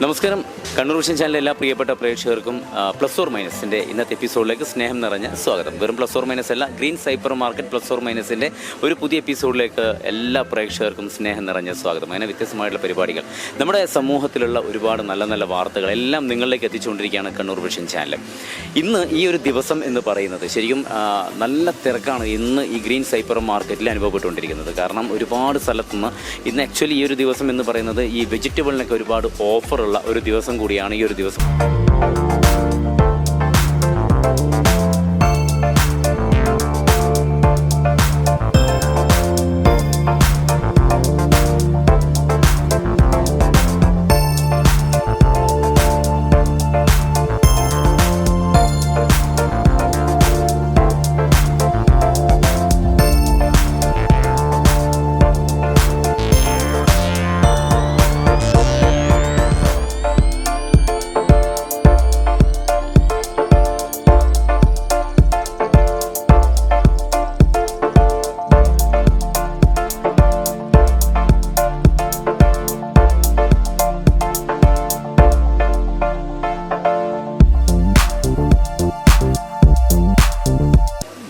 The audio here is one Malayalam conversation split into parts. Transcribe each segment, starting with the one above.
നമസ്കാരം. കണ്ണൂർ വിഷൻ ചാനലിലെ എല്ലാ പ്രിയപ്പെട്ട പ്രേക്ഷകർക്കും പ്ലസ് ഓർ മൈനസിൻ്റെ ഇന്നത്തെ എപ്പിസോഡിലേക്ക് സ്നേഹം നിറഞ്ഞ സ്വാഗതം. വെറും പ്ലസ് ഓർ മൈനസ് അല്ല, ഗ്രീൻ സൈപ്പർ മാർക്കറ്റ് പ്ലസ് ഓർ മൈനസിൻ്റെ ഒരു പുതിയ എപ്പിസോഡിലേക്ക് എല്ലാ പ്രേക്ഷകർക്കും സ്നേഹം നിറഞ്ഞ സ്വാഗതം. അങ്ങനെ വ്യത്യസ്തമായിട്ടുള്ള പരിപാടികൾ, നമ്മുടെ സമൂഹത്തിലുള്ള ഒരുപാട് നല്ല നല്ല വാർത്തകൾ എല്ലാം നിങ്ങളിലേക്ക് എത്തിച്ചുകൊണ്ടിരിക്കുകയാണ് കണ്ണൂർ വിഷൻ ചാനൽ. ഇന്ന് ഈ ഒരു ദിവസം എന്ന് പറയുന്നത് ശരിക്കും നല്ല തിരക്കാണ് ഇന്ന് ഈ ഗ്രീൻ സൈപ്പർ മാർക്കറ്റിൽ അനുഭവപ്പെട്ടുകൊണ്ടിരിക്കുന്നത്. കാരണം ഒരുപാട് സ്ഥലത്തുനിന്ന് ഇന്ന് ആക്ച്വലി ഈ ഒരു ദിവസം എന്ന് പറയുന്നത് ഈ വെജിറ്റബിളിനൊക്കെ ഒരുപാട് ഓഫറുള്ള ഒരു ദിവസം കൂടിയാണ് ഈ ഒരു ദിവസം.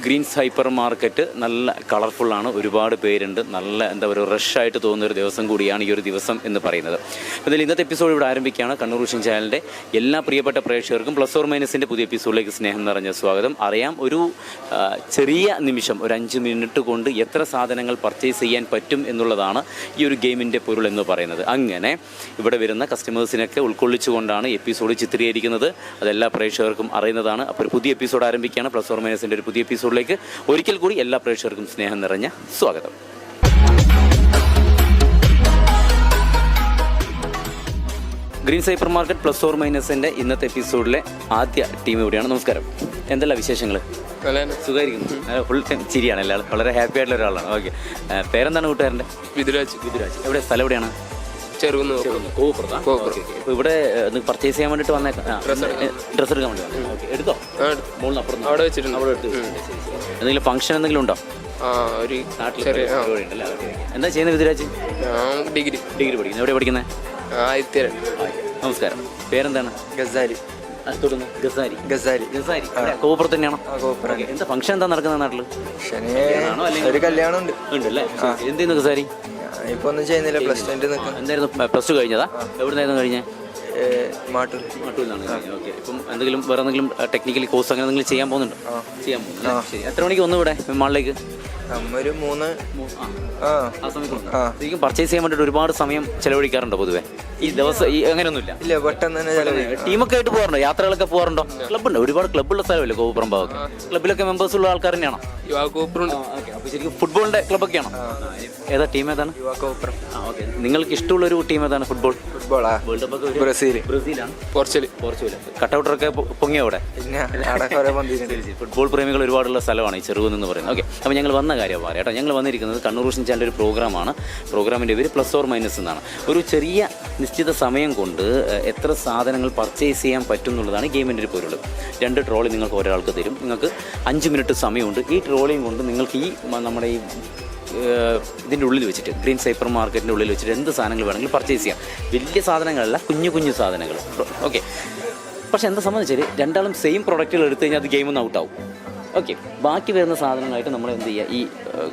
ഗ്രീൻ സൈപ്പർ മാർക്കറ്റ് നല്ല കളർഫുള്ളാണ്, ഒരുപാട് പേരുണ്ട്, നല്ല എന്താ പറയുക റഷായിട്ട് തോന്നുന്ന ഒരു ദിവസം കൂടിയാണ് ഈ ഒരു ദിവസം എന്ന് പറയുന്നത്. അതിൽ ഇന്നത്തെ എപ്പിസോഡ് ഇവിടെ ആരംഭിക്കുകയാണ്. കണ്ണൂർ വിഷൻ ചാനലിൻ്റെ എല്ലാ പ്രിയപ്പെട്ട പ്രേക്ഷകർക്കും പ്ലസ് ഓർ മൈനസിൻ്റെ പുതിയ എപ്പിസോഡിലേക്ക് സ്നേഹം നിറഞ്ഞ സ്വാഗതം. അറിയാം, ഒരു ചെറിയ നിമിഷം, ഒരു 5 മിനിറ്റ് കൊണ്ട് എത്ര സാധനങ്ങൾ പർച്ചേസ് ചെയ്യാൻ പറ്റും എന്നുള്ളതാണ് ഈ ഒരു ഗെയിമിൻ്റെ പൊരുൾ എന്ന് പറയുന്നത്. അങ്ങനെ ഇവിടെ വരുന്ന കസ്റ്റമേഴ്സിനൊക്കെ ഉൾക്കൊള്ളിച്ചുകൊണ്ടാണ് എപ്പിസോഡ് ചിത്രീകരിക്കുന്നത്. അതെല്ലാ പ്രേക്ഷകർക്കും അറിയുന്നതാണ്. അപ്പോൾ ഒരു പുതിയ എപ്പിസോഡ് ആരംഭിക്കുകയാണ്. പ്ലസ് ഓർ മൈനസിൻ്റെ ഒരു പുതിയ എപ്പിസോഡിലേക്ക് ഒരിക്കൽ കൂടി എല്ലാ പ്രേക്ഷകർക്കും സ്നേഹം നിറഞ്ഞ സ്വാഗതം. ഗ്രീൻ സൈപ്പർ മാർക്കറ്റ് പ്ലസ് ഓർ മൈനസിൻ്റെ ഇന്നത്തെ എപ്പിസോഡിലെ ആദ്യ ടീം ഇവിടെയാണ്. നമസ്കാരം, എന്തെല്ലാം വിശേഷങ്ങൾ? സുഖമായിരിക്കുന്നു. ഫുൾ ടൈം ചിരിയാണ് എല്ലാവരും, വളരെ ഹാപ്പി ആയിട്ടുള്ള ഒരാളാണ്. ഓക്കെ, പേരെന്താണ് കൂട്ടുകാരൻ്റെ? വിധുരാജ്. എവിടെ സ്ഥലം എവിടെയാണ്? ഇവിടെ പർച്ചേസ് ചെയ്യാൻ വേണ്ടിട്ട് വന്നേക്കാം. ഡ്രസ്സ് എടുക്കാൻ വേണ്ടി വന്നു. ഓക്കെ, എടുത്തോ? അവിടെ വെച്ചിട്ടുണ്ട്. അവിടെ എടുത്ത് എന്തെങ്കിലും ഫംഗ്ഷൻ എന്തെങ്കിലും ഉണ്ടോ? എന്താ ചെയ്യുന്നത് വിധുരാജ്? ഡിഗ്രി പഠിക്കുന്നത്. എവിടെ പഠിക്കുന്നത്? നമസ്കാരം, പേരെന്താണ്? ഗസാരി. കോപ്പുറത്ത് തന്നെയാണോ? എന്താ ഫംഗ്ഷൻ എന്താ നടക്കുന്ന നാട്ടില്? ഒരു കല്യാണം ഉണ്ടല്ലേ? എന്ത് ചെയ്യുന്നു ഗസാരി? ഇപ്പൊ ഒന്നും ചെയ്യുന്നില്ല. എന്തായിരുന്നു? പ്ലസ് ടു കഴിഞ്ഞതാ? എവിടുന്നായിരുന്നു കഴിഞ്ഞത്? മാട്ടൂരിലാണ്. ഓക്കെ, ഇപ്പം എന്തെങ്കിലും വേറെ എന്തെങ്കിലും ടെക്നിക്കൽ കോഴ്സ് അങ്ങനെ എന്തെങ്കിലും ചെയ്യാൻ പോകുന്നുണ്ടോ? ചെയ്യാൻ പോകുന്നു. ശരി, എത്ര മണിക്ക് വന്നു ഇവിടെ മാളിലേക്ക്? ഒരു 3 ആ സമയത്ത് ശരിക്കും പർച്ചേസ് ചെയ്യാൻ വേണ്ടിയിട്ട് ഒരുപാട് സമയം ചെലവഴിക്കാറുണ്ടോ പൊതുവെ ഈ ദിവസം? അങ്ങനെയൊന്നുമില്ല. ഇല്ല, പെട്ടെന്ന് തന്നെ ടീമൊക്കെ ആയിട്ട് പോകാറുണ്ടോ? യാത്രകളൊക്കെ പോകാറുണ്ടോ? ക്ലബ്ബുണ്ട്, ഒരുപാട് ക്ലബ്ബുള്ള സ്ഥലമല്ലേ കോപ്പുറം ഭാഗത്ത്? ക്ലബ്ബിലൊക്കെ മെമ്പേഴ്സ് ഉള്ള ആൾക്കാർ തന്നെയാണോ? അപ്പോൾ ശരിക്കും ഫുട്ബോളിന്റെ ക്ലബ്ബൊക്കെയാണോ? ഏതാ ടീം? ഏതാണ്? ഓക്കെ, നിങ്ങൾക്ക് ഇഷ്ടമുള്ള ഒരു ടീം ഏതാണ്? ഫുട്ബോളാ? വേൾഡ് കപ്പ് ബ്രസീലാണ്. പോർച്ചുഗൽ. കട്ടൗട്ടറൊക്കെ പൊങ്ങിയ അവിടെ ഫുട്ബോൾ പ്രേമികൾ ഒരുപാടുള്ള സ്ഥലമാണ് ഈ ചെറുകുന്ന് എന്ന് പറയുന്നത്. ഓക്കെ, അപ്പോൾ ഞങ്ങൾ വന്ന കാര്യം പറയാം കേട്ടോ. ഞങ്ങൾ വന്നിരിക്കുന്നത് കണ്ണൂർ വിഷൻ ചാനലിൻ്റെ ഒരു പ്രോഗ്രാമാണ്. പ്രോഗ്രാമിൻ്റെ പേര് പ്ലസ് ഓർ മൈനസ് എന്നാണ്. ഒരു ചെറിയ നിശ്ചിത സമയം കൊണ്ട് എത്ര സാധനങ്ങൾ പർച്ചേസ് ചെയ്യാൻ പറ്റും എന്നുള്ളതാണ് ഗെയിമിൻ്റെ ഒരു പൊരുൾ. 2 ട്രോളി നിങ്ങൾക്ക് ഒരാൾക്ക് തരും. നിങ്ങൾക്ക് 5 മിനിറ്റ് സമയമുണ്ട്. ഈ ട്രോളിയും കൊണ്ട് നിങ്ങൾക്ക് ഈ നമ്മുടെ ഈ ഇതിൻ്റെ ഉള്ളിൽ വെച്ചിട്ട് ഗ്രീൻ സൈപ്പർ മാർക്കറ്റിൻ്റെ ഉള്ളിൽ വെച്ചിട്ട് എന്ത് സാധനങ്ങൾ വേണമെങ്കിലും പർച്ചേസ് ചെയ്യാം. വലിയ സാധനങ്ങളല്ല, കുഞ്ഞു സാധനങ്ങൾ. ഓക്കെ, പക്ഷെ എന്താ സംബന്ധിച്ചാൽ രണ്ടാളും സെയിം പ്രൊഡക്റ്റുകൾ എടുത്തു കഴിഞ്ഞാൽ അത് ഗെയിമൊന്നും ഔട്ടാവും. ഓക്കെ, ബാക്കി വരുന്ന സാധനങ്ങളായിട്ട് നമ്മൾ എന്ത് ചെയ്യുക? ഈ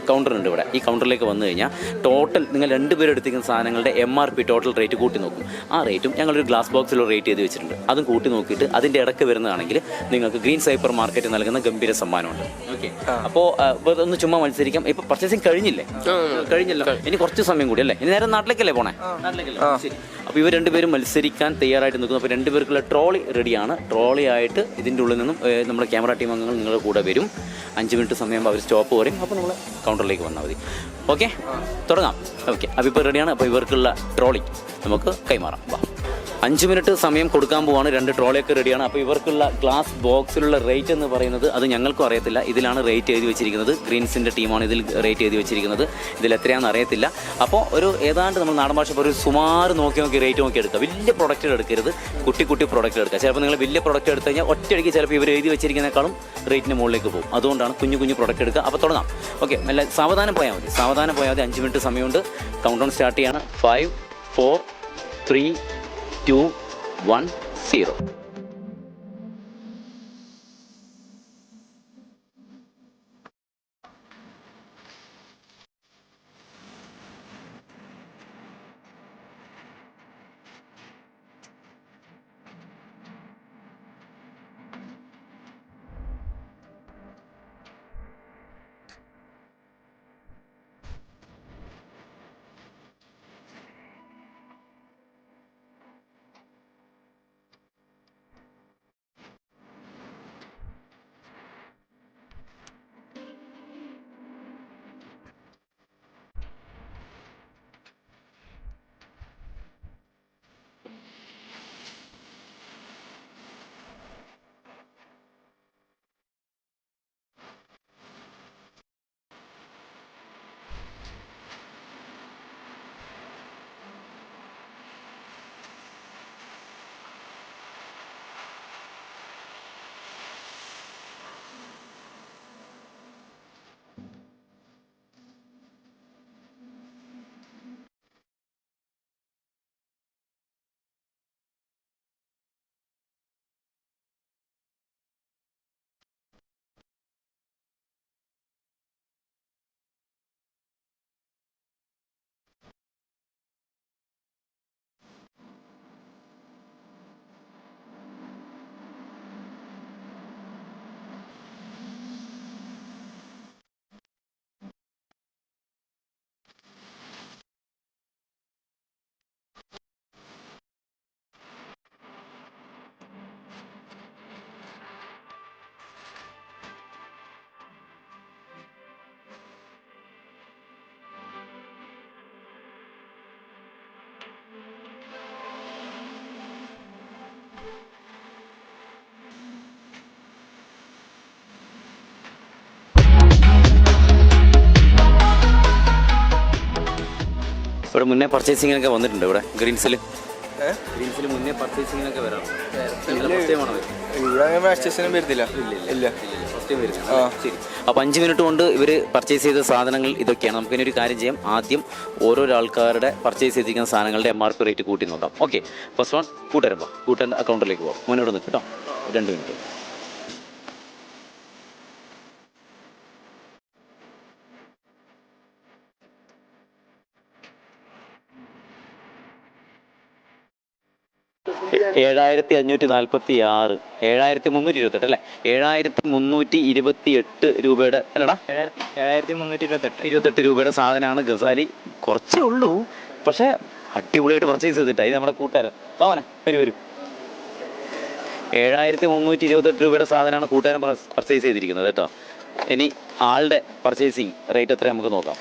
കൗണ്ടറുണ്ട് ഇവിടെ. ഈ കൗണ്ടറിലേക്ക് വന്നു കഴിഞ്ഞാൽ ടോട്ടൽ നിങ്ങൾ 2 പേരും എടുത്തിരിക്കുന്ന സാധനങ്ങളുടെ MRP ടോട്ടൽ റേറ്റ് കൂട്ടി നോക്കും. ആ റേറ്റും ഞങ്ങളൊരു ഗ്ലാസ് ബോക്സിൽ റേറ്റ് ചെയ്ത് വെച്ചിട്ടുണ്ട്. അതും കൂട്ടി നോക്കിയിട്ട് അതിൻ്റെ ഇടയ്ക്ക് വരുന്നതാണെങ്കിൽ നിങ്ങൾക്ക് ഗ്രീൻ സൈപ്പർ മാർക്കറ്റ് നൽകുന്ന ഗംഭീര സമ്മാനമുണ്ട്. ഓക്കെ, അപ്പോൾ ഒന്ന് ചുമ്മാ മത്സരിക്കാം. ഇപ്പോൾ പർച്ചേസിങ് കഴിഞ്ഞല്ലോ, ഇനി കുറച്ച് സമയം കൂടി അല്ലേ? ഇനി നേരെ നാട്ടിലേക്കല്ലേ പോണേ? നാട്ടിലേക്കല്ലേ? ശരി. അപ്പോൾ ഇവർ 2 പേരും മത്സരിക്കാൻ തയ്യാറായിട്ട് നിൽക്കുന്നു. അപ്പോൾ 2 പേർക്കുള്ള ട്രോളി റെഡിയാണ്. ട്രോളി ആയിട്ട് ഇതിൻ്റെ ഉള്ളിൽ നിന്നും നമ്മുടെ ക്യാമറ ടീം അംഗങ്ങൾ നിങ്ങളുടെ കൂടെ വരും. 5 മിനിറ്റ് സമയം അവർ സ്റ്റോപ്പ് പറയും. അപ്പോൾ നമ്മൾ കൗണ്ടറിലേക്ക് വന്നാൽ മതി. ഓക്കെ, തുടങ്ങാം. ഓക്കെ, അപ്പോൾ ഇപ്പോൾ റെഡിയാണ്. അപ്പോൾ ഇവർക്കുള്ള ട്രോളി നമുക്ക് കൈമാറാം. വാ. 5 മിനിറ്റ് സമയം കൊടുക്കാൻ പോവാണ്. 2 ട്രോളിയൊക്കെ റെഡിയാണ്. അപ്പോൾ ഇവർക്കുള്ള ഗ്ലാസ് ബോക്സിലുള്ള റേറ്റ് എന്ന് പറയുന്നത് അത് ഞങ്ങൾക്കും അറിയത്തില്ല. ഇതിലാണ് റേറ്റ് എഴുതി വെച്ചിരിക്കുന്നത്. ഗ്രീൻസിൻ്റെ ടീമാണ് ഇതിൽ റേറ്റ് എഴുതി വെച്ചിരിക്കുന്നത്. ഇതിൽ എത്രയാണെന്ന് അറിയത്തില്ല. അപ്പോൾ ഒരു ഏതാണ്ട് നമ്മൾ നാടൻ ഭാഷ ഒരു സുമാറ് നോക്കി റേറ്റ് നോക്കി എടുക്കുക. വലിയ പ്രൊഡക്റ്റുകൾ എടുക്കരുത്, കുട്ടി പ്രൊഡക്റ്റ് എടുക്കുക. ചിലപ്പോൾ നിങ്ങൾ വലിയ പ്രൊഡക്റ്റ് എടുത്തു കഴിഞ്ഞാൽ ഒറ്റയടിക്ക് ചിലപ്പോൾ ഇവർ എഴുതി വെച്ചിരിക്കുന്നതിനേക്കാളും റേറ്റിന് മുകളിലേക്ക് പോകും. അതുകൊണ്ടാണ് കുഞ്ഞു പ്രൊഡക്റ്റ് എടുക്കുക. അപ്പോൾ തുടങ്ങാം. ഓക്കെ, നല്ല സാവധാനം പോയാൽ മതി. 5 മിനിറ്റ് സമയമുണ്ട്. കൗണ്ട് ഡൗൺ സ്റ്റാർട്ട് ചെയ്യാണ്. 5 4 3 2 1-0. ഇവിടെ മുന്നേ പർച്ചേസിങ്ങിനൊക്കെ വന്നിട്ടുണ്ട് ഇവിടെ ഗ്രീൻസിൽ മുന്നേ പർച്ചേസിങ്ങിനൊക്കെ വരാം. ഇവിടെ അങ്ങനെ പർച്ചേസിനും വരുന്നില്ല. ഇല്ല. ശരി. അപ്പോൾ 5 മിനിറ്റ് കൊണ്ട് ഇവർ പർച്ചേസ് ചെയ്ത സാധനങ്ങൾ ഇതൊക്കെയാണ്. നമുക്കിനി ഒരു കാര്യം ചെയ്യാം. ആദ്യം ഓരോരോ ആൾക്കാരുടെ പർച്ചേസ് ചെയ്തിരിക്കുന്ന സാധനങ്ങളുടെ MRP റേറ്റ് കൂട്ടി നോക്കാം. ഓക്കെ, ഫസ്റ്റ് വൺ കൂട്ടൻ്റെ അക്കൗണ്ടിലേക്ക് പോകാം. മുന്നോട്ട് നിൽക്കും കേട്ടോ. 2 മിനിറ്റ്. $7,546, 7,328 അല്ലേ? 7,328 രൂപയുടെ അല്ലടാ, 7,328 രൂപയുടെ സാധനമാണ് ഗസാലി. കുറച്ചേ ഉള്ളൂ, പക്ഷെ അടിപൊളിയായിട്ട് പർച്ചേസ് ചെയ്തിട്ടാ. ഇത് നമ്മുടെ കൂട്ടുകാരൻ പാവന വരും. 7,328 രൂപയുടെ സാധനമാണ് കൂട്ടുകാരൻ പർച്ചേസ് ചെയ്തിരിക്കുന്നത് കേട്ടോ. ഇനി ആളുടെ പർച്ചേസിങ് റേറ്റ് എത്ര നമുക്ക് നോക്കാം.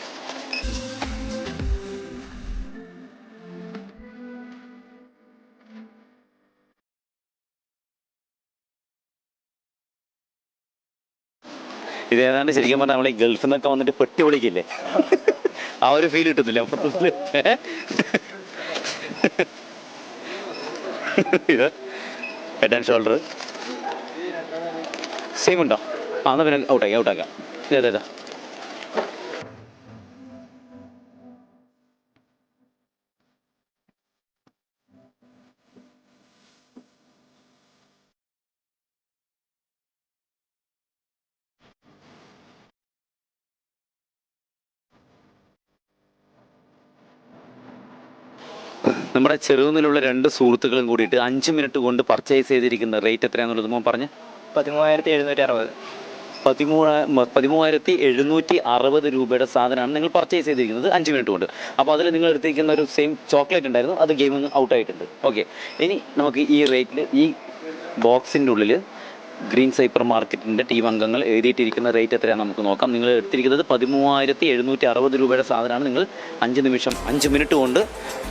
ഇത് ഏതാണ്ട് ശരിക്കും പറഞ്ഞാൽ നമ്മൾ ഈ ഗൾഫിൽ നിന്നൊക്കെ വന്നിട്ട് പെട്ടി പൊളിക്കില്ലേ, ആ ഒരു ഫീൽ കിട്ടുന്നില്ല അപ്പുറത്തിൽ. ഇത് ഹെഡ് ആൻഡ് ഷോൾഡർ സെയിം ഉണ്ടോ? എന്നാൽ പിന്നെ ഔട്ടാക്കാം. ഇതേതാ നമ്മുടെ ചെറുകുന്നിലുള്ള 2 സുഹൃത്തുക്കളും കൂടിയിട്ട് 5 മിനിറ്റ് കൊണ്ട് പർച്ചേസ് ചെയ്തിരിക്കുന്ന റേറ്റ് എത്രയാണെന്നുള്ളത് മോൻ പറഞ്ഞ്? 13,760. 13,760 രൂപയുടെ സാധനമാണ് നിങ്ങൾ പർച്ചേസ് ചെയ്തിരിക്കുന്നത് 5 മിനിറ്റ് കൊണ്ട്. അപ്പോൾ അതിൽ നിങ്ങൾ എടുത്തിരിക്കുന്ന ഒരു സെയിം ചോക്ലേറ്റ് ഉണ്ടായിരുന്നു, അത് ഗെയിമിൽ നിന്ന് ഔട്ടായിട്ടുണ്ട്. ഓക്കെ, ഇനി നമുക്ക് ഈ റേറ്റിൽ ഈ ബോക്സിൻ്റെ ഉള്ളിൽ ഗ്രീൻ സൈപ്പർ മാർക്കറ്റിൻ്റെ ടീം അംഗങ്ങൾ എഴുതിയിട്ടിരിക്കുന്ന റേറ്റ് എത്രയാണ് നമുക്ക് നോക്കാം. നിങ്ങൾ എടുത്തിരിക്കുന്നത് 13,760 രൂപയുടെ സാധനമാണ് നിങ്ങൾ 5 മിനിറ്റ് കൊണ്ട്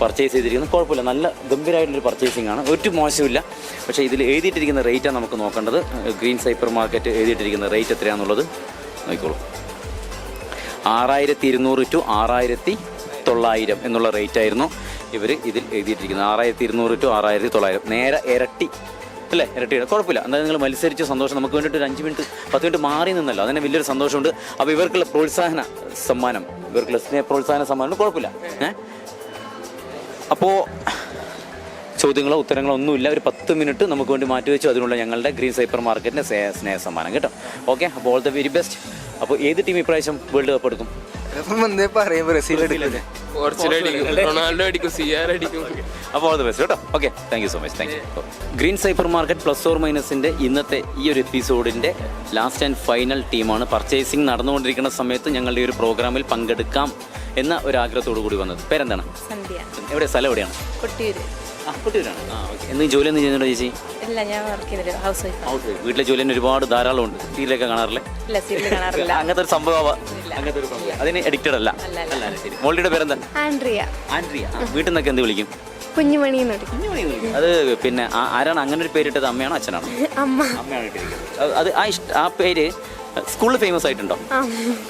പർച്ചേസ് ചെയ്തിരിക്കുന്നത്. കുഴപ്പമില്ല, നല്ല ഗംഭീരമായിട്ടുള്ളൊരു പർച്ചേസിംഗ് ആണ്, ഒരു മോശമില്ല. പക്ഷേ ഇതിൽ എഴുതിയിട്ടിരിക്കുന്ന റേറ്റാണ് നമുക്ക് നോക്കേണ്ടത്. ഗ്രീൻ സൈപ്പർ മാർക്കറ്റ് എഴുതിയിട്ടിരിക്കുന്ന റേറ്റ് എത്രയാണെന്നുള്ളത് നോക്കിക്കോളൂ. 6,200 to 6,900 എന്നുള്ള റേറ്റായിരുന്നു ഇവർ ഇതിൽ എഴുതിയിട്ടിരിക്കുന്നത്. 6,200 to 6,900, നേരെ ഇരട്ടി അല്ലേ? ഇരട്ടിയാണ്. കുഴപ്പമില്ല, എന്തായാലും നിങ്ങൾ മത്സരിച്ച് സന്തോഷം. നമുക്ക് വേണ്ടിയിട്ട് ഒരു 5 മിനിറ്റ് 10 മിനിറ്റ് മാറി നിന്നല്ലോ, അതിനെ വലിയൊരു സന്തോഷമുണ്ട്. അപ്പോൾ ഇവർക്കുള്ള പ്രോത്സാഹന സമ്മാനം, ഇവർക്കുള്ള സ്നേഹ പ്രോത്സാഹന സമ്മാനം കുഴപ്പമില്ല. അപ്പോൾ ചോദ്യങ്ങളോ ഉത്തരങ്ങളോ ഒന്നുമില്ല. ഒരു 10 മിനിറ്റ് നമുക്ക് വേണ്ടി മാറ്റിവെച്ചു. അതിനുള്ള ഞങ്ങളുടെ ഗ്രീൻ സൈപ്പർ മാർക്കറ്റിൻ്റെ സ്നേഹ സമ്മാനം കേട്ടോ. ഓക്കെ, അപ്പോൾ ഓൾ ദ വെരി ബെസ്റ്റ്. അപ്പോൾ ഏത് ടീം ഇപ്രാവശ്യം വേൾഡ് കപ്പ് എടുക്കും? റൊണാൾഡോ അടിക്കും, CR അടിക്കും. അപ്പോൾ ഓൾ ദ ബെസ്റ്റ് കേട്ടോ. Okay, thank you so much. Thank you. Green സൈപ്പർ market plus or മൈനസിൻ്റെ ഇന്നത്തെ ഈ ഒരു എപ്പിസോഡിൻ്റെ ലാസ്റ്റ് ആൻഡ് ഫൈനൽ ടീമാണ്. പർച്ചേസിങ് നടന്നുകൊണ്ടിരിക്കുന്ന സമയത്ത് ഞങ്ങളുടെ ഈ ഒരു പ്രോഗ്രാമിൽ പങ്കെടുക്കാം എന്ന ഒരു ആഗ്രഹത്തോടു കൂടി വന്നത്. പേരെന്താണ്? സന്ധ്യ. എവിടെ, സ്ഥലം എവിടെയാണ്? കൊട്ടിയൂര്. കൊട്ടിയൂരാണ്. ഓക്കെ. എന്തെങ്കിലും ജോലി ഒന്നും ചെയ്യുന്നുണ്ടോ ചേച്ചി? ഇല്ല, ഞാൻ വർക്ക് ചെയ്യുന്നില്ല, ഹൗസ് വൈഫ്. വീട്ടിലെ ജോലി തന്നെ ഒരുപാട് ധാരാളം ഉണ്ട്. സീരിയലൊക്കെ കാണാറില്ലേ? ഇല്ല, സീരിയൽ കാണാറില്ല. അങ്ങനത്തെ ഒരു സംഭവം, അങ്ങനത്തെ ഒരു സംഭവം അതിന് എഡിക്റ്റഡ് അല്ല. ശരി. മോളുടെ പേരെന്താ? ആൻഡ്രിയ. ആൻഡ്രിയ. വീട്ടിൽ നിന്നൊക്കെ എന്ത് വിളിക്കും? കുഞ്ഞുമണി. അത് പിന്നെ ആരാണ് അങ്ങനെ ഒരു പേരിട്ടത്? അമ്മയാണോ അച്ഛനാണോ? അമ്മ. അമ്മയാണ് ഇട്ടിരിക്കുന്നത്. അത് ആ പേര് സ്കൂളിൽ ഫേമസ് ആയിട്ടുണ്ടോ?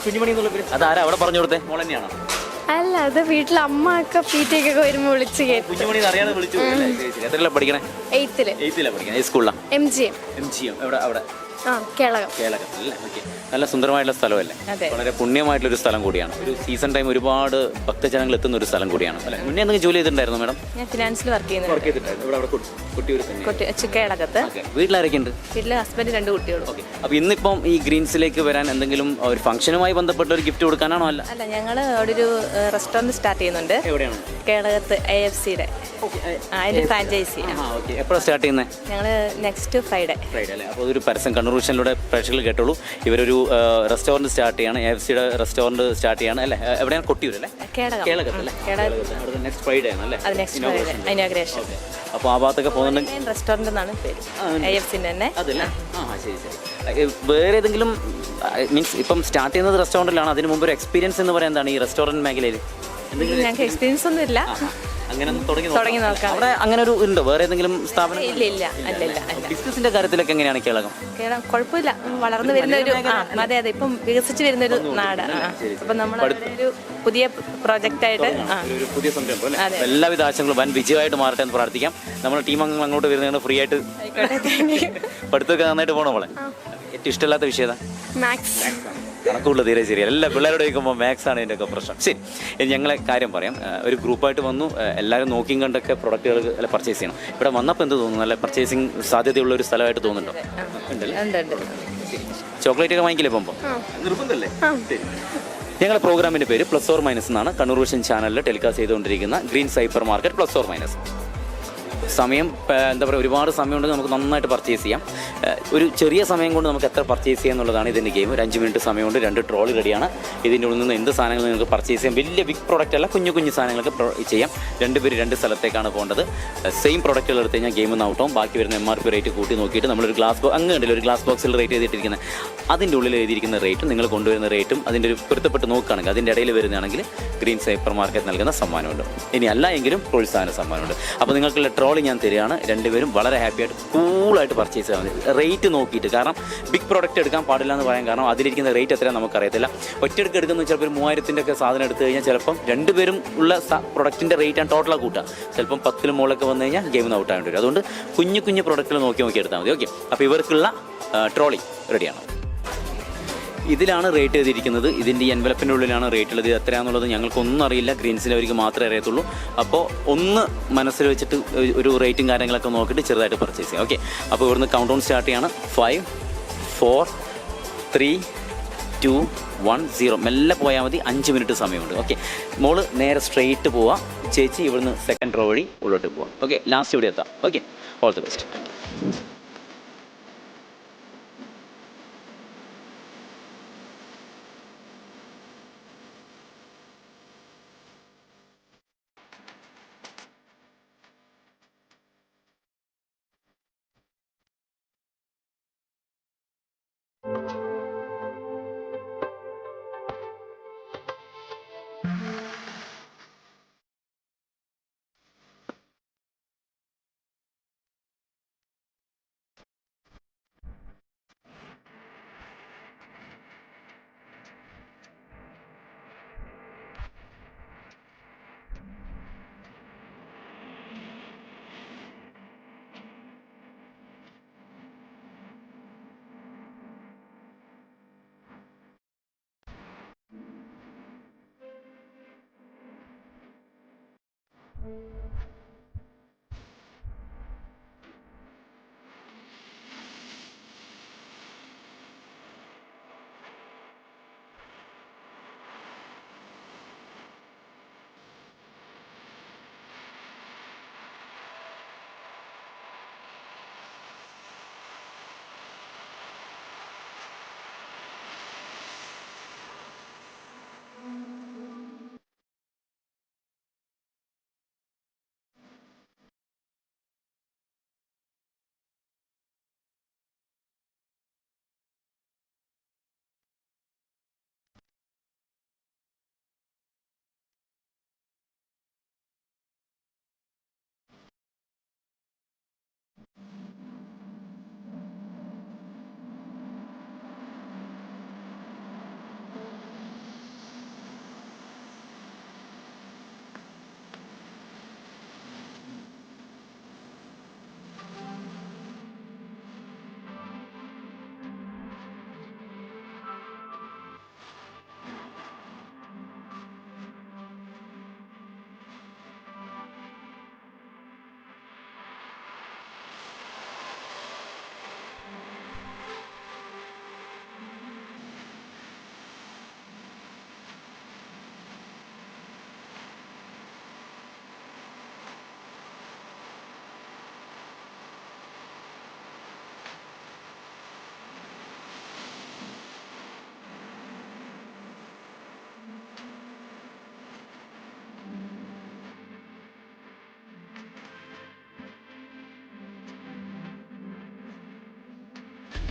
കുഞ്ഞുമണി എന്നുള്ള പേര് അത് ആരാ അവിടെ പറഞ്ഞു കൊടുത്തേ? മോൾ തന്നെയാണോ? അല്ല, അത് വീട്ടിൽ അമ്മ ഒക്കെ പീറ്റൊക്കെ വരുമ്പോ വിളിച്ച് കേട്ടു. കുഞ്ഞുമണി അറിയാതെ വിളിച്ചു. എത്രയിലാണ് പഠിക്കണേ? 8th. 8th പഠിക്കണേ. ഈ സ്കൂളിലാണ്? MGM. എവിടെ? അവിടെ കേളകത്തല്ലേ. ഓക്കെ. നല്ല സുന്ദരമായിട്ടുള്ള സ്ഥലമല്ലേ? വളരെ പുണ്യമായിട്ടുള്ളൊരു സ്ഥലം കൂടിയാണ്. ഒരു സീസൺ ടൈം ഒരുപാട് ഭക്തജനങ്ങൾ എത്തുന്ന ഒരു സ്ഥലം കൂടിയാണ് അല്ലേ? മുന്നേ എന്തെങ്കിലും ജോലി ചെയ്തിട്ടുണ്ടായിരുന്നു മാഡം? ഞാൻ ഫിനാൻസിൽ വർക്ക് ചെയ്യുന്നുണ്ട്. കേളകത്ത്. വീട്ടിലാരൊക്കെ ഉണ്ട്? വീട്ടില് ഹസ്ബൻഡ് 2 കുട്ടികളും. ഓക്കെ. അപ്പോൾ ഇന്നിപ്പം ഈ ഗ്രീൻസിലേക്ക് വരാൻ എന്തെങ്കിലും ഒരു ഫംഗ്ഷനുമായി ബന്ധപ്പെട്ട ഒരു ഗിഫ്റ്റ് കൊടുക്കാനാണോ? അല്ല, ഞങ്ങൾ അവിടെ ഒരു റെസ്റ്റോറൻറ്റ് സ്റ്റാർട്ട് ചെയ്യുന്നുണ്ട്. എവിടെയാണ്? കേളകത്ത് AFCയുടെ അതിൻ്റെ ഫ്രാഞ്ചൈസി. എപ്പോഴാണ് സ്റ്റാർട്ട് ചെയ്യുന്നത്? ഞങ്ങൾ നെക്സ്റ്റ് ഫ്രൈഡേ അല്ലേ? അപ്പോൾ അതൊരു പരസ്യം കണ്ണൂർവിഷനിലൂടെ പ്രേക്ഷകർ കേട്ടോളൂ. ഇവരൊരു റെസ്റ്റോറൻറ്റ് സ്റ്റാർട്ട് ചെയ്യാണ്. AFCയുടെ റെസ്റ്റോറൻറ്റ് സ്റ്റാർട്ട് ചെയ്യാണ് അല്ലേ? എവിടെയാണ്? കൊട്ടിയൂർ അല്ലേ? കേളകത്തല്ലേ? നെക്സ്റ്റ് ഫ്രൈഡേ ആണ് അല്ലേ? ഇനോഗ്രേഷൻ. അപ്പോൾ ആ ഭാഗത്തൊക്കെ പോകുന്നുണ്ടെങ്കിൽ റെസ്റ്റോറൻറ്റ് എന്നാണ് പേര്, AFCൻ്റെ തന്നെ. അതല്ലേ? ശരി. വേറെ ഏതെങ്കിലും മീൻസ് ഇപ്പം സ്റ്റാർട്ട് ചെയ്യുന്നത് റെസ്റ്റോറൻറ്റിലാണ്. അതിന് മുമ്പ് ഒരു എക്സ്പീരിയൻസ് എന്ന് പറയാൻ എന്താണ് ഈ റെസ്റ്റോറൻറ്റ് മേഖലയിൽ? ഞങ്ങൾക്ക് എക്സ്പീരിയൻസ് ഒന്നും ഇല്ല. അങ്ങനെ തുടങ്ങി നോക്കാം. അവിടെ അങ്ങനെ ഒരു ഉണ്ടോ വേറെ ഏതെങ്കിലും സ്ഥാപനം? ഇല്ല. ബിസിനസിന്റെ കാര്യത്തിലൊക്കെ എങ്ങനെയാണ് കേളകം? കുഴപ്പമില്ല, വളർന്നു വരുന്ന ഒരു അതെ ഇപ്പം വികസിച്ച് വരുന്ന ഒരു നാടാണ്. അപ്പം നമ്മൾ ഒരു പുതിയ പ്രോജക്റ്റ് ആയിട്ട് പുതിയ സംരംഭം അല്ലേ? എല്ലാവിധ ആശംസകളും വൻ വിജയമായിട്ട് മാറട്ടെ എന്ന് പ്രാർത്ഥിക്കാം. നമ്മുടെ ടീം അംഗങ്ങൾ അങ്ങോട്ട് വരുന്നതാണ് ഫ്രീ ആയിട്ട്. പഠിത്തമൊക്കെ നന്നായിട്ട് പോകണം. മോളെ ഏറ്റവും ഇഷ്ടമില്ലാത്ത വിഷയം മാത്സ്. കണക്കുള്ള തീരെ ശരിയല്ല. എല്ലാ പിള്ളേരോട് ചോദിക്കുമ്പോൾ മാത്സ് ആണ് ഇതിൻ്റെയൊക്കെ പ്രശ്നം. ശരി, ഞങ്ങളെ കാര്യം പറയാം. ഒരു ഗ്രൂപ്പായിട്ട് വന്നു. എല്ലാവരും നോക്കിയും കണ്ടൊക്കെ പ്രൊഡക്റ്റുകൾ അല്ല പർച്ചേസ് ചെയ്യണം. ഇവിടെ വന്നപ്പോൾ എന്ത് തോന്നുന്നു? നല്ല പർച്ചേസിങ് സാധ്യതയുള്ള ഒരു സ്ഥലമായിട്ട് തോന്നുന്നുണ്ടോ? ചോക്ലേറ്റ് ഒക്കെ വാങ്ങിക്കില്ലേ പോകുമ്പോൾ? നിർബന്ധമല്ലേ? ഞങ്ങളുടെ പ്രോഗ്രാമിൻ്റെ പേര് പ്ലസ് ഓർ മൈനസ് എന്നാണ്. കണ്ണൂർ വിഷൻ ചാനലിൽ ടെലികാസ്റ്റ് ചെയ്തുകൊണ്ടിരിക്കുന്ന green സൈപ്പർ market plus or minus. സമയം എന്താ പറയുക, ഒരുപാട് സമയമുണ്ടെങ്കിൽ നമുക്ക് നന്നായിട്ട് പർച്ചേസ് ചെയ്യാം. ഒരു ചെറിയ സമയം കൊണ്ട് നമുക്ക് എത്ര പർച്ചേസ് ചെയ്യാം എന്നുള്ളതാണ് ഇതിൻ്റെ ഗെയിം. ഒരു 5 മിനിറ്റ് സമയമുണ്ട്. 2 ട്രോളി റെഡിയാണ്. ഇതിൻ്റെ ഉള്ളിൽ നിന്ന് എന്ത് സാധനങ്ങൾ നിങ്ങൾക്ക് പർച്ചേസ് ചെയ്യാം. വലിയ ബിഗ് പ്രോഡക്റ്റ് അല്ല, കുഞ്ഞു സാധനങ്ങൾക്ക് ചെയ്യാം. 2 പേര് 2 സ്ഥലത്തേക്കാണ് പോകേണ്ടത്. സെയിം പ്രോഡക്റ്റുകൾ എടുത്ത് കഴിഞ്ഞാൽ ഗെയിം ഔട്ടാവും. ബാക്കി വരുന്ന MRP റേറ്റ് കൂട്ടി നോക്കിയിട്ട് നമ്മളൊരു ഗ്ലാസ് ബോക്സ് അങ്ങ് ഉണ്ടല്ലോ, ഒരു ഗ്ലാസ് ബോക്സിൽ റേറ്റ് ചെയ്തിട്ടിരിക്കുന്നത് അതിൻ്റെ ഉള്ളിൽ എഴുതിയിരിക്കുന്ന റേറ്റും നിങ്ങൾ കൊണ്ടുവരുന്ന റേറ്റും അതിൻ്റെ ഒരു പൊരുത്തപ്പെട്ട് നോക്കുകയാണെങ്കിൽ അതിൻ്റെ ഇടയിൽ വരുന്നതാണെങ്കിൽ ഗ്രീൻ സൈപ്പർ മാർക്കറ്റ് നൽകുന്ന സമ്മാനമുണ്ട്. ഇനി അല്ല എങ്കിലും പ്രോത്സാഹന സമ്മാനമുണ്ട്. അപ്പോൾ നിങ്ങൾക്കുള്ള ട്രോളി ഞാൻ തരികയാണ്. 2 പേരും വളരെ ഹാപ്പി ആയിട്ട് കൂളായിട്ട് പർച്ചേസ് ചെയ്യാൻ മതി. റേറ്റ് നോക്കിയിട്ട്, കാരണം ബിഗ് പ്രോഡക്റ്റ് എടുക്കാൻ പാടില്ല എന്ന് പറയാൻ കാരണം അതിലിരിക്കുന്ന റേറ്റ് എത്രയാണ് നമുക്കറിയത്തില്ല. ഒറ്റയെടുക്ക് എടുക്കുന്ന ചിലപ്പോൾ ഒരു 3000 ഒക്കെ സാധനം എടുത്തു കഴിഞ്ഞാൽ ചിലപ്പം 2 പേരും ഉള്ള പ്രൊഡക്റ്റിൻ്റെ റേറ്റാണ് ടോട്ടലാണ് കൂട്ടുക. ചിലപ്പം 10 മുകളിലൊക്കെ വന്നു കഴിഞ്ഞാൽ ഗെയിം ഔട്ടായിട്ട് വരും. അതുകൊണ്ട് കുഞ്ഞു പ്രൊഡക്റ്റുകൾ നോക്കി എടുത്താൽ മതി. ഓക്കെ. അപ്പോൾ ഇവർക്കുള്ള ട്രോളി റെഡിയാണ്. ഇതിലാണ് റേറ്റ് ചെയ്തിരിക്കുന്നത്. ഇതിൻ്റെ ഈ എൻവലപ്പിൻ്റെ ഉള്ളിലാണ് റേറ്റ് ഉള്ളത്. ഇത് എത്രയാണെന്നുള്ളത് ഞങ്ങൾക്കൊന്നും അറിയില്ല. ഗ്രീൻസിൽ അവർക്ക് മാത്രമേ അറിയത്തുള്ളൂ. അപ്പോൾ ഒന്ന് മനസ്സിൽ വെച്ചിട്ട് ഒരു റേറ്റും കാര്യങ്ങളൊക്കെ നോക്കിയിട്ട് ചെറുതായിട്ട് പർച്ചേസ് ചെയ്യാം. ഓക്കെ. അപ്പോൾ ഇവിടുന്ന് കൗണ്ട് ഡൗൺ സ്റ്റാർട്ട് ചെയ്യാണ്. 5 4 3 2 1 0. മെല്ലെ പോയാൽ മതി. 5 മിനിറ്റ് സമയമുണ്ട്. ഓക്കെ. മോള് നേരെ സ്ട്രെയിറ്റ് പോവാം. ചേച്ചി ഇവിടുന്ന് സെക്കൻഡ് റോ വഴി ഉള്ളോട്ട് പോവാം. ഓക്കെ. ലാസ്റ്റ് ഇവിടെ എത്താം. ഓക്കെ. All the best.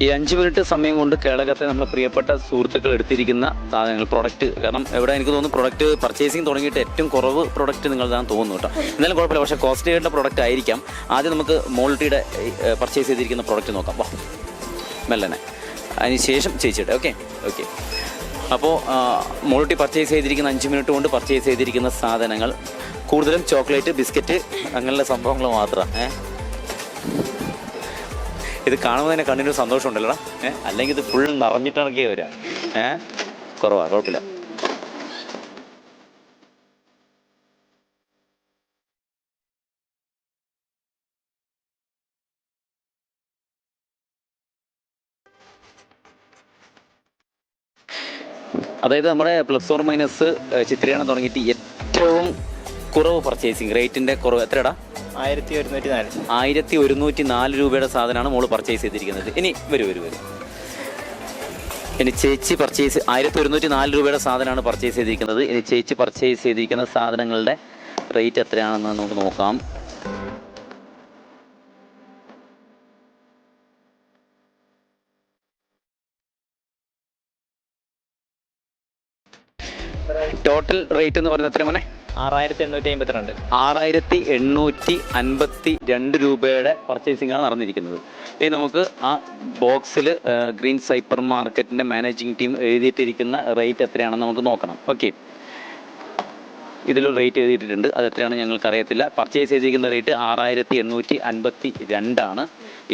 ഈ 5 മിനിറ്റ് സമയം കൊണ്ട് കേളകത്തെ നമ്മുടെ പ്രിയപ്പെട്ട സുഹൃത്തുക്കൾ എടുത്തിരിക്കുന്ന സാധനങ്ങൾ പ്രൊഡക്റ്റ്, കാരണം ഇവിടെ എനിക്ക് തോന്നുന്നു പ്രൊഡക്റ്റ് പർച്ചേസിങ് തുടങ്ങിയിട്ട് ഏറ്റവും കുറവ് പ്രൊഡക്റ്റ് നിങ്ങളതാണെന്ന് തോന്നുന്നു കേട്ടോ. എന്നാലും കുഴപ്പമില്ല, പക്ഷേ കോസ്റ്റ്ലി ആയിട്ടുള്ള പ്രൊഡക്റ്റ് ആയിരിക്കാം. ആദ്യം നമുക്ക് മോൾട്ടിയുടെ പർച്ചേസ് ചെയ്തിരിക്കുന്ന പ്രൊഡക്റ്റ് നോക്കാം. വാ മെല്ലനെ, അതിന് ശേഷം ചേച്ചിയുടെ. Okay okay. അപ്പോൾ മോൾട്ടി പർച്ചേസ് ചെയ്തിരിക്കുന്ന 5 മിനിറ്റ് കൊണ്ട് പർച്ചേസ് ചെയ്തിരിക്കുന്ന സാധനങ്ങൾ കൂടുതലും ചോക്ലേറ്റ്, ബിസ്ക്കറ്റ് അങ്ങനെയുള്ള സംഭവങ്ങൾ മാത്രമാണ്. ഇത് കാണുമ്പോൾ തന്നെ കണ്ണിന് സന്തോഷം ഉണ്ടല്ലോടാ. അല്ലെങ്കിൽ ഇത് ഫുൾ നിറഞ്ഞിട്ടിറക്കിയ വരാ. കുറവാണ്, കുഴപ്പമില്ല. അതായത് നമ്മുടെ പ്ലസ് ഓർ മൈനസ് ചിത്രീകരണം തുടങ്ങിയിട്ട് ഏറ്റവും കുറവ് പർച്ചേസിങ് റേറ്റിൻ്റെ കുറവ് എത്രടാ? 1104 രൂപയുടെ സാധനമാണ് മോള് പർച്ചേസ് ചെയ്തിരിക്കുന്നത്. ഇനി വരൂ. ഇനി ചേച്ചി പർച്ചേസ് 1104 രൂപയുടെ സാധനമാണ് പർച്ചേസ് ചെയ്തിരിക്കുന്നത്. ഇനി ചേച്ചി പർച്ചേസ് ചെയ്തിരിക്കുന്ന സാധനങ്ങളുടെ റേറ്റ് എത്രയാണെന്ന് നമുക്ക് നോക്കാം. ടോട്ടൽ റേറ്റ് എന്ന് പറയുന്നത് എത്ര മോനെ? 6852. 6852 രൂപയുടെ പർച്ചേസിംഗ് ആണ് നടന്നിരിക്കുന്നത്. ഇനി നമുക്ക് ആ ബോക്സിൽ ഗ്രീൻ സൈപ്പർ മാർക്കറ്റിൻ്റെ മാനേജിങ് ടീം എഴുതിയിട്ടിരിക്കുന്ന റേറ്റ് എത്രയാണെന്ന് നമുക്ക് നോക്കണം. ഓക്കെ, ഇതിലൊരു റേറ്റ് എഴുതിയിട്ടുണ്ട്, അത് എത്രയാണെന്ന് ഞങ്ങൾക്ക് അറിയത്തില്ല. പർച്ചേസ് ചെയ്തിരിക്കുന്ന റേറ്റ് 6852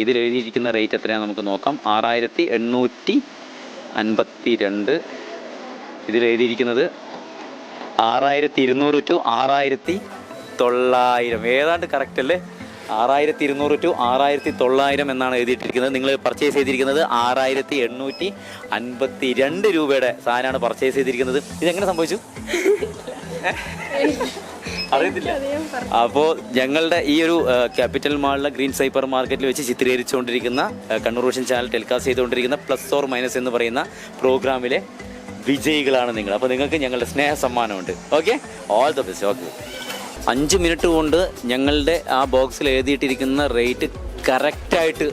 ഇതിൽ എഴുതിയിരിക്കുന്ന റേറ്റ് എത്രയാണെന്ന് നമുക്ക് നോക്കാം. 6852 ഇതിൽ എഴുതിയിരിക്കുന്നത് 6200 to 6900. ഏതാണ്ട് കറക്റ്റ് അല്ലേ? 6200 to 6900 എന്നാണ് എഴുതിയിട്ടിരിക്കുന്നത്. നിങ്ങൾ പർച്ചേസ് ചെയ്തിരിക്കുന്നത് 6852 രൂപയുടെ സാധനമാണ് പർച്ചേസ് ചെയ്തിരിക്കുന്നത്. ഇതെങ്ങനെ സംഭവിച്ചു അറിയത്തില്ല. അപ്പോൾ ഞങ്ങളുടെ ഈ ഒരു ക്യാപിറ്റൽ മാളിലെ ഗ്രീൻ സൈപ്പർ മാർക്കറ്റിൽ വെച്ച് ചിത്രീകരിച്ചുകൊണ്ടിരിക്കുന്ന കണ്ണൂർ വിഷൻ ചാനൽ ടെലികാസ്റ്റ് ചെയ്തുകൊണ്ടിരിക്കുന്ന പ്ലസ് ഓർ മൈനസ് എന്ന് പറയുന്ന പ്രോഗ്രാമിലെ വിജയികളാണ് നിങ്ങൾ. അപ്പോൾ നിങ്ങൾക്ക് ഞങ്ങളുടെ സ്നേഹ സമ്മാനമുണ്ട്. Okay, all the best. Okay, 5 minute കൊണ്ട് ഞങ്ങളുടെ ആ ബോക്സിൽ എഴുതിയിട്ടിരിക്കുന്ന റേറ്റ് കറക്റ്റായിട്ട്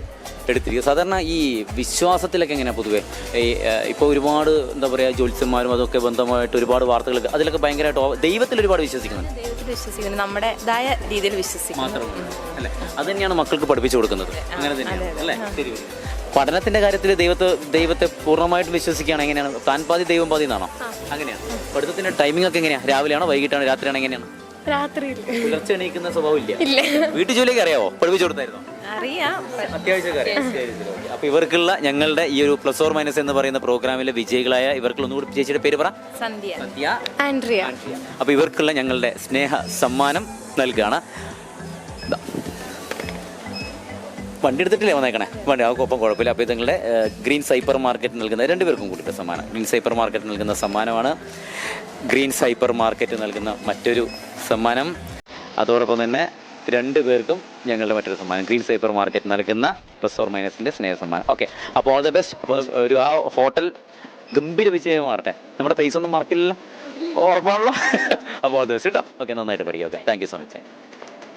എടുത്തിരിക്കുക. സാധാരണ ഈ വിശ്വാസത്തിലൊക്കെ എങ്ങനെയാണ് പൊതുവേ ഇപ്പോൾ ഒരുപാട് എന്താ പറയുക ജ്യോത്സ്യന്മാരും അതൊക്കെ ബന്ധമായിട്ട് ഒരുപാട് വാർത്തകളൊക്കെ അതിലൊക്കെ ഭയങ്കരമായിട്ട് ദൈവത്തിൽ ഒരുപാട് വിശ്വസിക്കുന്നുണ്ട്. നമ്മുടേതായ രീതിയിൽ വിശ്വസിക്കുന്നു മാത്രമല്ല അല്ലേ? അത് തന്നെയാണ് മക്കൾക്ക് പഠിപ്പിച്ചു കൊടുക്കുന്നത്. അങ്ങനെ തന്നെയാണ് അല്ലേ? ശരി. പഠനത്തിന്റെ കാര്യത്തിൽ ദൈവത്തെ പൂർണ്ണമായിട്ട് വിശ്വസിക്കുകയാണ്. എങ്ങനെയാണ്? താൻ പാതി ദൈവം പാതി എന്നാണോ? അങ്ങനെയാണ്. പഠിത്തത്തിന്റെ ടൈമിംഗ് ഒക്കെ എങ്ങനെയാണ്? രാവിലെയാണോ വൈകിട്ടാണോ രാത്രിയാണോ എങ്ങനെയാണ്? പുലർച്ചെ എണീക്കുന്ന സ്വഭാവം ഇല്ല. വീട്ടു ജോലിയൊക്കെ അറിയാവോ? പഠിപ്പിച്ചു കൊടുത്തായിരുന്നോ? അത്യാവശ്യമൊക്കെ അറിയാം. അപ്പൊ ഇവർക്കുള്ള ഞങ്ങളുടെ ഈ ഒരു പ്ലസ് ഓർ മൈനസ് എന്ന് പറയുന്ന പ്രോഗ്രാമിലെ വിജയികളായ ഇവർക്കുള്ള ഒന്നുകൂടി ചേച്ചിയുടെ പേര് പറ. സന്ധ്യ, ആൻഡ്രിയ. അപ്പൊ ഇവർക്കുള്ള ഞങ്ങളുടെ സ്നേഹ സമ്മാനം നൽകുകയാണ്. വണ്ടി എടുത്തിട്ടില്ലേ വന്നേക്കണേ? വണ്ടി ഒപ്പം കുഴപ്പമില്ല. അപ്പോൾ ഇത് നിങ്ങളുടെ ഗ്രീൻ സൈപ്പർ മാർക്കറ്റ് നൽകുന്ന 2 പേർക്കും കൂടിയിട്ട് സമ്മാനം. ഗ്രീൻ സൈപ്പർ മാർക്കറ്റ് നൽകുന്ന സമ്മാനമാണ്. ഗ്രീൻ സൈപ്പർ മാർക്കറ്റ് നൽകുന്ന മറ്റൊരു സമ്മാനം. അതോടൊപ്പം തന്നെ 2 പേർക്കും ഞങ്ങളുടെ മറ്റൊരു സമ്മാനം. ഗ്രീൻ സൈപ്പർ മാർക്കറ്റ് നൽകുന്ന പ്ലസ് ഓർ മൈനസിൻ്റെ സ്നേഹ സമ്മാനം. ഓക്കെ, അപ്പോൾ ഓൾ ദ ബെസ്റ്റ്. അപ്പോൾ ഒരു ആ ഹോട്ടൽ ഗംഭീര വിജയമാറട്ടെ. നമ്മുടെ പൈസ ഒന്നും മാർക്കില്ലല്ലോ, ഉറപ്പാണല്ലോ. അപ്പോൾ ഓൾ ദ ബെസ്റ്റ് കേട്ടോ. ഓക്കെ, നന്നായിട്ട് പഠിക്കുക. Okay, thank you so much.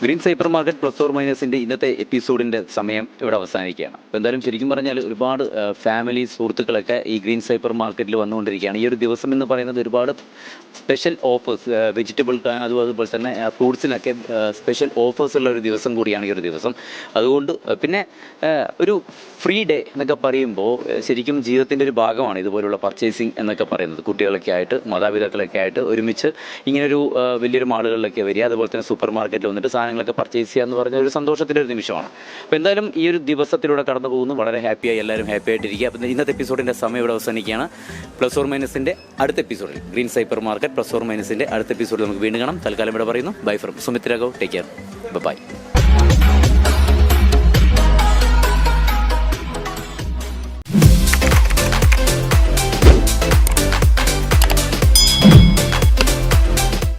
Green സൈപ്പർ market plus or മൈനസിൻ്റെ ഇന്നത്തെ എപ്പിസോഡിൻ്റെ സമയം ഇവിടെ അവസാനിക്കുകയാണ്. അപ്പോൾ എന്തായാലും ശരിക്കും പറഞ്ഞാൽ ഒരുപാട് ഫാമിലി സുഹൃത്തുക്കളൊക്കെ ഈ ഗ്രീൻ സൈപ്പർ മാർക്കറ്റിൽ വന്നുകൊണ്ടിരിക്കുകയാണ്. ഈ ഒരു ദിവസം എന്ന് പറയുന്നത് ഒരുപാട് സ്പെഷ്യൽ ഓഫേഴ്സ്, വെജിറ്റബിൾ അതുപോലെ തന്നെ ഫ്രൂട്ട്സിനൊക്കെ സ്പെഷ്യൽ ഓഫേഴ്സ് ഉള്ള ഒരു ദിവസം കൂടിയാണ് ഈ ഒരു ദിവസം. അതുകൊണ്ട് പിന്നെ ഒരു ഫ്രീ ഡേ എന്നൊക്കെ പറയുമ്പോൾ ശരിക്കും ജീവിതത്തിൻ്റെ ഒരു ഭാഗമാണ് ഇതുപോലുള്ള പർച്ചേസിങ് എന്നൊക്കെ പറയുന്നത്. കുട്ടികളൊക്കെ ആയിട്ട് മാതാപിതാക്കളൊക്കെ ആയിട്ട് ഒരുമിച്ച് ഇങ്ങനൊരു വലിയൊരു മാളുകളിലൊക്കെ വരിക, അതുപോലെ തന്നെ സൂപ്പർ മാർക്കറ്റിൽ വന്നിട്ട് സാധനങ്ങളൊക്കെ പർച്ചേസ് ചെയ്യുക എന്ന് പറഞ്ഞ ഒരു സന്തോഷത്തിൻ്റെ ഒരു നിമിഷമാണ്. അപ്പോൾ എന്തായാലും ഈ ഒരു ദിവസത്തിലൂടെ കടന്നു പോകുന്നു. വളരെ ഹാപ്പിയായി എല്ലാവരും ഹാപ്പി ആയിട്ടിരിക്കുക. അപ്പോൾ ഇന്നത്തെ എപ്പിസോഡിൻ്റെ സമയം ഇവിടെ അവസാനിക്കുകയാണ്. പ്ലസ് ഓർ മൈനസിൻ്റെ അടുത്ത എപ്പിസോഡിൽ ഗ്രീൻ സൈപ്പർ മാർക്കറ്റ് പ്ലസ് ഓർ മൈനസിൻ്റെ അടുത്ത എപ്പിസോഡിൽ നമുക്ക് വീണ്ടും കാണാം. തൽക്കാലം ഇവിടെ പറയുന്നു bye from Sumit Raghav. Take care. By.